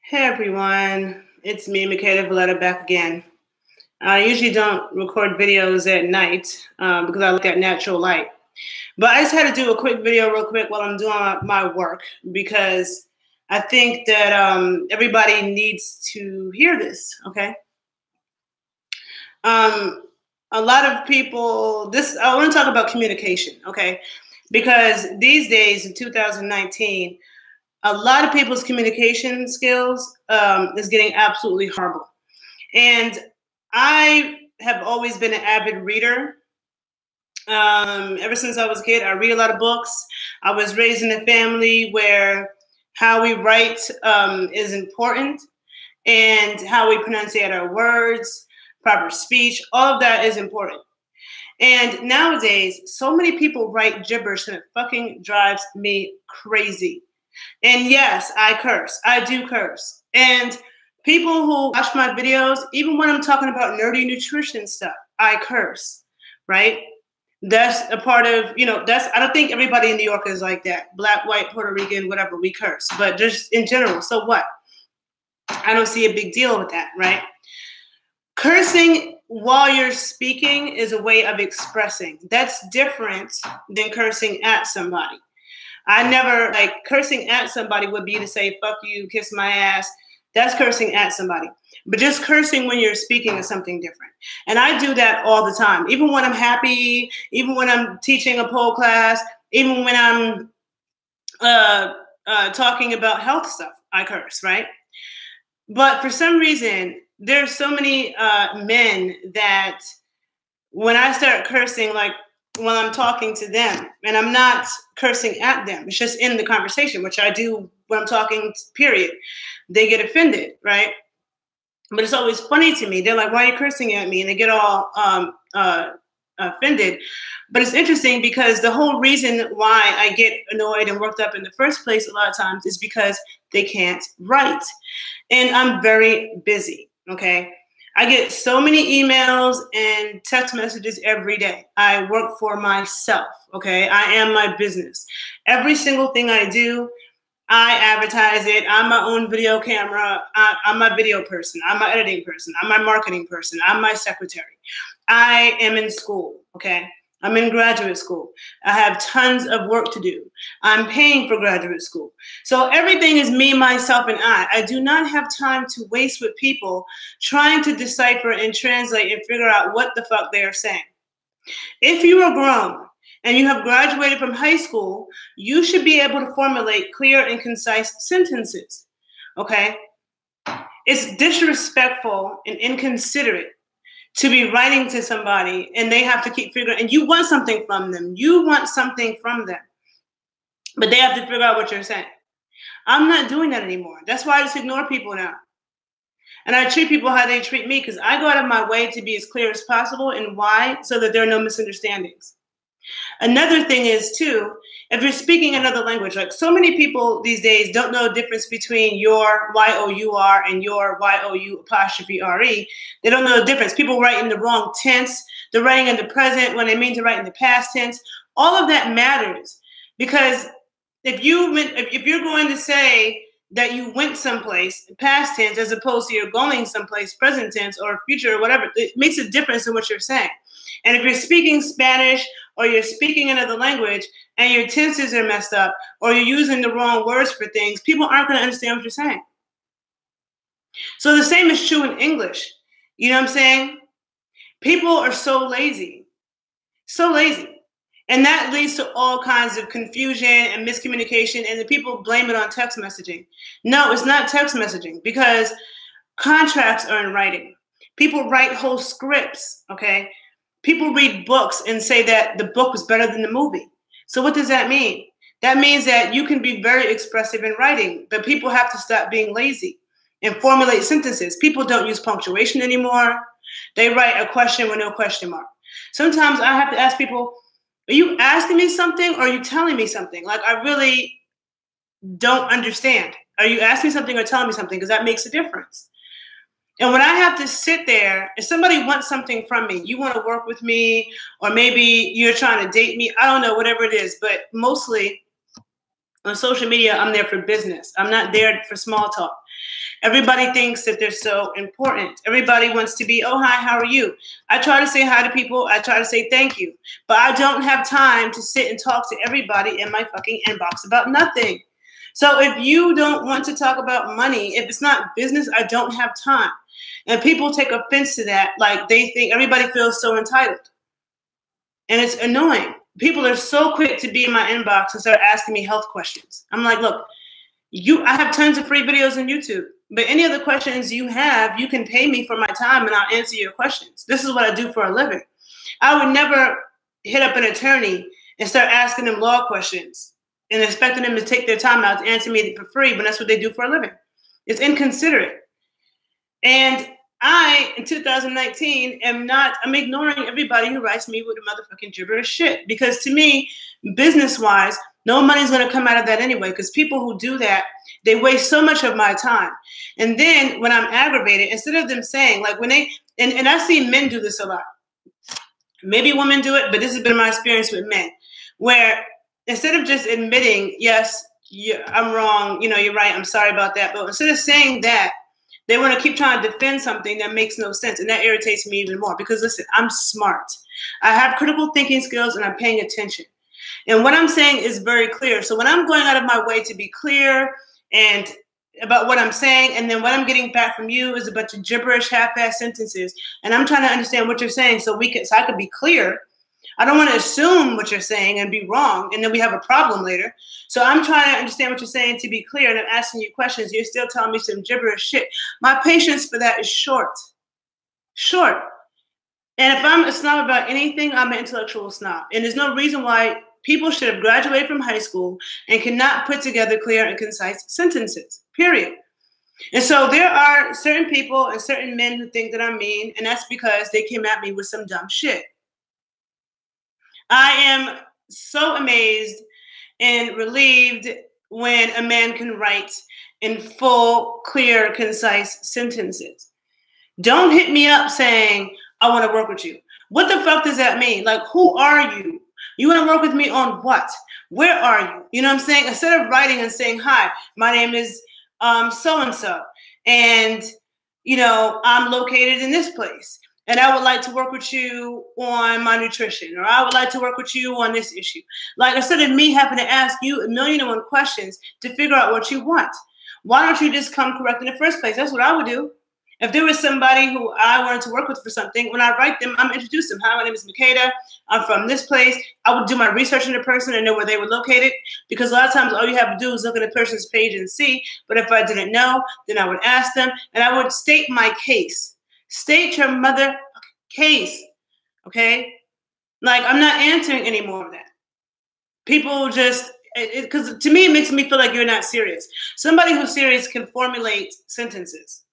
Hey everyone, it's me, Michaela Valletta, back again. I usually don't record videos at night because I like that natural light. But I just had to do a quick video real quick while I'm doing my work because I think that everybody needs to hear this, okay? Um, a lot of people, I want to talk about communication, okay? Because these days in 2019, a lot of people's communication skills is getting absolutely horrible. And I have always been an avid reader. Ever since I was a kid, I read a lot of books. I was raised in a family where how we write is important and how we pronunciate our words, proper speech, all of that is important. And nowadays, so many people write gibberish and it fucking drives me crazy. And yes, I curse. I do curse. And people who watch my videos, even when I'm talking about nerdy nutrition stuff, I curse, right? That's a part of, I don't think everybody in New York is like that. Black, white, Puerto Rican, whatever, we curse. But just in general, so what? I don't see a big deal with that, right? Cursing while you're speaking is a way of expressing. That's different than cursing at somebody. I never, cursing at somebody would be to say, fuck you, kiss my ass. That's cursing at somebody. But just cursing when you're speaking is something different. And I do that all the time. Even when I'm happy, even when I'm teaching a pole class, even when I'm talking about health stuff, I curse, right? But for some reason, there's so many men that when I start cursing, when I'm talking to them, and I'm not cursing at them, it's just in the conversation, which I do when I'm talking, period. They get offended, right? But it's always funny to me. They're like, why are you cursing at me? And they get all offended. But it's interesting because the whole reason why I get annoyed and worked up in the first place a lot of times is because they can't write. And I'm very busy, okay? I get so many emails and text messages every day. I work for myself, okay? I am my business. Every single thing I do, I advertise it. I'm my own video camera. I'm my video person. I'm my editing person. I'm my marketing person. I'm my secretary. I am in school, okay? I'm in graduate school. I have tons of work to do. I'm paying for graduate school. So everything is me, myself, and I. I do not have time to waste with people trying to decipher and translate and figure out what the fuck they are saying. If you are grown and you have graduated from high school, you should be able to formulate clear and concise sentences, okay? It's disrespectful and inconsiderate to be writing to somebody and they have to keep figuring, and you want something from them. You want something from them, but they have to figure out what you're saying. I'm not doing that anymore. That's why I just ignore people now. And I treat people how they treat me because I go out of my way to be as clear as possible. And why? So that there are no misunderstandings. Another thing is, too, if you're speaking another language, like so many people these days don't know the difference between your Y-O-U-R and your Y-O-U''re. They don't know the difference. People write in the wrong tense. They're writing in the present when they mean to write in the past tense. All of that matters because if you're going to say that you went someplace, past tense, as opposed to you're going someplace, present tense, or future, or whatever, it makes a difference in what you're saying. And if you're speaking Spanish or you're speaking another language and your tenses are messed up or you're using the wrong words for things, people aren't going to understand what you're saying. So the same is true in English. You know what I'm saying? People are so lazy. So lazy. And that leads to all kinds of confusion and miscommunication, and the people blame it on text messaging. No, it's not text messaging because contracts are in writing. People write whole scripts, okay? People read books and say that the book was better than the movie. So what does that mean? That means that you can be very expressive in writing, but people have to stop being lazy and formulate sentences. People don't use punctuation anymore. They write a question with no question mark. Sometimes I have to ask people, are you asking me something or are you telling me something? Like, I really don't understand. Are you asking me something or telling me something? Because that makes a difference. And when I have to sit there, if somebody wants something from me, you want to work with me, or maybe you're trying to date me, I don't know, whatever it is. But mostly On social media, I'm there for business. I'm not there for small talk. Everybody thinks that they're so important. Everybody wants to be, oh, hi, how are you? I try to say hi to people. I try to say thank you. But I don't have time to sit and talk to everybody in my fucking inbox about nothing. So if you don't want to talk about money, if it's not business, I don't have time. And people take offense to that. Like they think everybody feels so entitled. And it's annoying. People are so quick to be in my inbox and start asking me health questions. I'm like, look, I have tons of free videos on YouTube, but any other questions you have, you can pay me for my time and I'll answer your questions. This is what I do for a living. I would never hit up an attorney and start asking them law questions and expecting them to take their time out to answer me for free, but that's what they do for a living. It's inconsiderate. And I, in 2019, I'm ignoring everybody who writes me with a motherfucking gibberish shit. Because to me, business-wise, no money's going to come out of that anyway. Because people who do that, they waste so much of my time. And then when I'm aggravated, instead of them saying, like when they, and I see men do this a lot. Maybe women do it, but this has been my experience with men. Where instead of just admitting, yes, I'm wrong, you're right, I'm sorry about that. But instead of saying that, they want to keep trying to defend something that makes no sense. And that irritates me even more because, listen, I'm smart. I have critical thinking skills and I'm paying attention. And what I'm saying is very clear. So when I'm going out of my way to be clear and about what I'm saying, and then what I'm getting back from you is a bunch of gibberish, half-assed sentences, and I'm trying to understand what you're saying so I could be clear. I don't want to assume what you're saying and be wrong, and then we have a problem later. So I'm trying to understand what you're saying to be clear, and I'm asking you questions. You're still telling me some gibberish shit. My patience for that is short. Short. And if I'm a snob about anything, I'm an intellectual snob. And there's no reason why people should have graduated from high school and cannot put together clear and concise sentences, period. And so there are certain people and certain men who think that I'm mean, and that's because they came at me with some dumb shit. I am so amazed and relieved when a man can write in full, clear, concise sentences. Don't hit me up saying, I want to work with you. What the fuck does that mean? Like, who are you? You want to work with me on what? Where are you? You know what I'm saying? Instead of writing and saying, hi, my name is so-and-so, and, I'm located in this place. And I would like to work with you on my nutrition, or I would like to work with you on this issue. Like, instead of me having to ask you 1,000,001 questions to figure out what you want, why don't you just come correct in the first place? That's what I would do. If there was somebody who I wanted to work with for something, when I write them, I'm introduce them. Hi, my name is Makeda. I'm from this place. I would do my research on the person and know where they were located, because a lot of times all you have to do is look at a person's page and see. But if I didn't know, then I would ask them, and I would state my case. State your mother case, okay? Like, I'm not answering any more of that. People just, because to me, it makes me feel like you're not serious. Somebody who's serious can formulate sentences.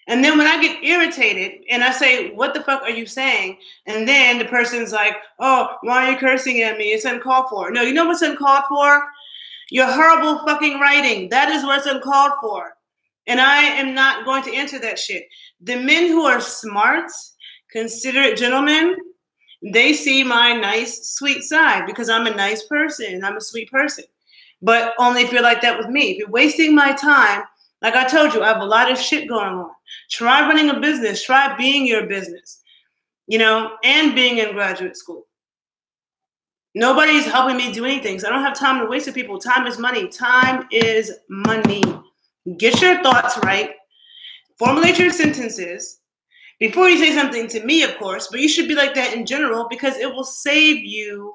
And then when I get irritated and I say, what the fuck are you saying? And then the person's like, oh, why are you cursing at me? It's uncalled for. No, you know what's uncalled for? Your horrible fucking writing. That is what's uncalled for. And I am not going to answer that shit. The men who are smart, considerate gentlemen, they see my nice, sweet side because I'm a nice person. I'm a sweet person. But only if you're like that with me. If you're wasting my time, like I told you, I have a lot of shit going on. Try running a business. Try being your business, and being in graduate school. Nobody's helping me do anything. So I don't have time to waste with people. Time is money. Time is money. Get your thoughts right. Formulate your sentences before you say something to me, of course, but you should be like that in general because it will save you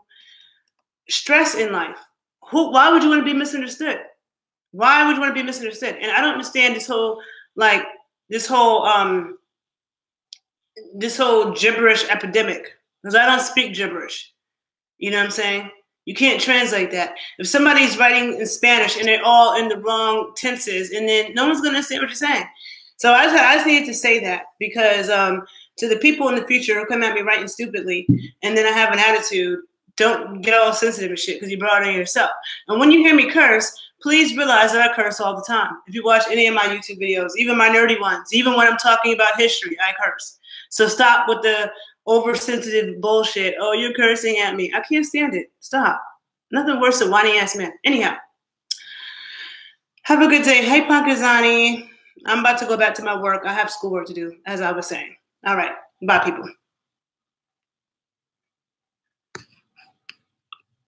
stress in life. Why would you want to be misunderstood? Why would you want to be misunderstood? And I don't understand this whole gibberish epidemic, because I don't speak gibberish. You know what I'm saying? You can't translate that. If somebody's writing in Spanish and they're all in the wrong tenses, and then no one's going to understand what you're saying. So I just needed to say that because to the people in the future who come at me writing stupidly and then I have an attitude, don't get all sensitive and shit because you brought it on yourself. And when you hear me curse, please realize that I curse all the time. If you watch any of my YouTube videos, even my nerdy ones, even when I'm talking about history, I curse. So stop with the oversensitive bullshit. Oh, you're cursing at me. I can't stand it. Stop. Nothing worse than whiny ass man. Anyhow. Have a good day. Hey, Pankazani. I'm about to go back to my work. I have schoolwork to do, as I was saying. All right. Bye, people.